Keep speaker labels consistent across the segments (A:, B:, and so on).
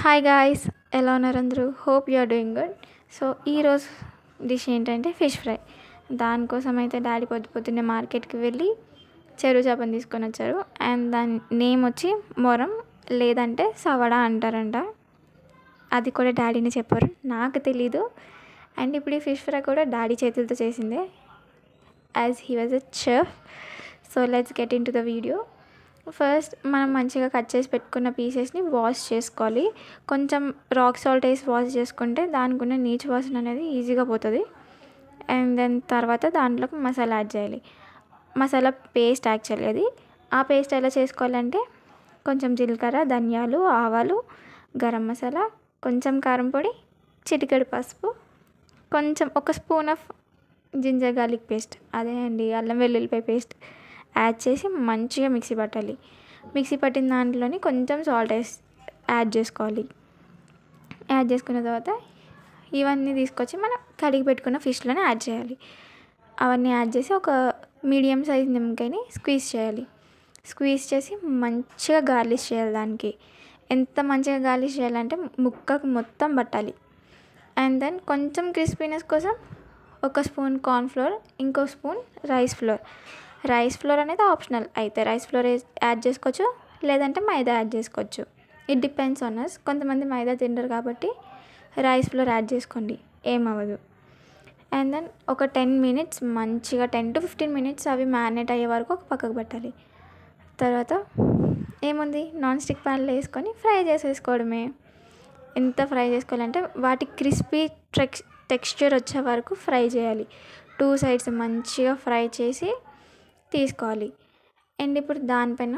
A: Hi guys, ఎలా ఉన్నారు అందరూ? Hope you are doing good. So ఈరోజు డిష్ ఏంటంటే ఫిష్ ఫ్రై. దానికోసం అయితే డాడీ పొద్దున్నే మార్కెట్కి వెళ్ళి చెరువు చేపని తీసుకొని వచ్చారు. అండ్ దాని నేమ్ వచ్చి మొరం, లేదంటే సవడా అంటారంట. అది కూడా డాడీనే చెప్పారు, నాకు తెలీదు. అండ్ ఇప్పుడు ఈ ఫిష్ ఫ్రై కూడా డాడీ చేతులతో చేసిందే, as he was a chef. So let's get in to the video. First మనం మంచిగా కట్ చేసి పెట్టుకున్న పీసెస్ని వాష్ చేసుకోవాలి. కొంచెం రాక్ సాల్ట్ వేసి వాష్ చేసుకుంటే దానికి ఉన్న నీచు వాసన అనేది ఈజీగా పోతుంది. అండ్ దెన్ తర్వాత దాంట్లోకి మసాలా యాడ్ చేయాలి. మసాలా పేస్ట్ యాక్చువల్లీ అది. ఆ పేస్ట్ ఎలా చేసుకోవాలంటే కొంచెం జీలకర్ర, ధనియాలు, ఆవాలు, గరం మసాలా, కొంచెం కారం పొడి, చిటికెడు పసుపు, కొంచెం ఒక spoon of ginger garlic paste, అదే అండి అల్లం వెల్లుల్లిపాయ పేస్ట్ యాడ్ చేసి మంచిగా మిక్సీ పట్టాలి. మిక్సీ పట్టిన దాంట్లోని కొంచెం సాల్ట్ యాడ్ చేసుకోవాలి. యాడ్ చేసుకున్న తర్వాత ఇవన్నీ తీసుకొచ్చి మనం కడిగి పెట్టుకున్న ఫిష్లోనే యాడ్ చేయాలి. అవన్నీ యాడ్ చేసి ఒక మీడియం సైజ్ నిమ్మకాయని స్క్వీజ్ చేయాలి. స్క్వీజ్ చేసి మంచిగా గార్లిష్ చేయాలి. దానికి ఎంత మంచిగా గార్లిష్ చేయాలంటే ముక్కకు మొత్తం పట్టాలి. అండ్ దెన్ కొంచెం క్రిస్పీనెస్ కోసం ఒక స్పూన్ కార్న్ఫ్లోర్, ఇంకో స్పూన్ రైస్ ఫ్లోర్ అనేది ఆప్షనల్. అయితే రైస్ ఫ్లోర్ యాడ్ చేసుకోవచ్చు, లేదంటే మైదా యాడ్ చేసుకోవచ్చు. It depends on us. కొంతమంది మైదా తింటారు కాబట్టి రైస్ ఫ్లోర్ యాడ్ చేసుకోండి, ఏమవ్వదు. అండ్ దెన్ ఒక 10 మినిట్స్ మంచిగా 10 to 15 మినిట్స్ అవి మ్యారినేట్ అయ్యే వరకు ఒక పక్కకు పెట్టాలి. తర్వాత ఏముంది, నాన్ స్టిక్ ప్యాన్లో వేసుకొని ఫ్రై చేసేసుకోవడమే. ఎంత ఫ్రై చేసుకోవాలంటే వాటి క్రిస్పీ టెక్స్చర్ వచ్చే వరకు ఫ్రై చేయాలి. 2 సైడ్స్ మంచిగా ఫ్రై చేసి తీసుకోవాలి. అండ్ ఇప్పుడు దానిపైన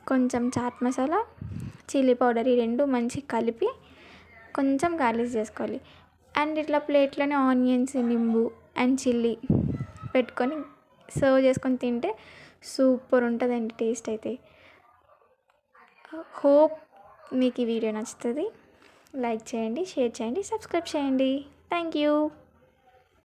A: కొంచెం చాట్ మసాలా, చిల్లీ పౌడర్, ఈ రెండు మంచి కలిపి కొంచెం గార్లిష్ చేసుకోవాలి. అండ్ ఇట్లా ప్లేట్లోనే ఆనియన్స్, నింబు అండ్ చిల్లీ పెట్టుకొని సర్వ్ చేసుకొని తింటే సూపర్ ఉంటుందండి టేస్ట్ అయితే. హోప్ మీకు ఈ వీడియో నచ్చుతుంది. లైక్ చేయండి, షేర్ చేయండి, సబ్స్క్రైబ్ చేయండి. Thank you.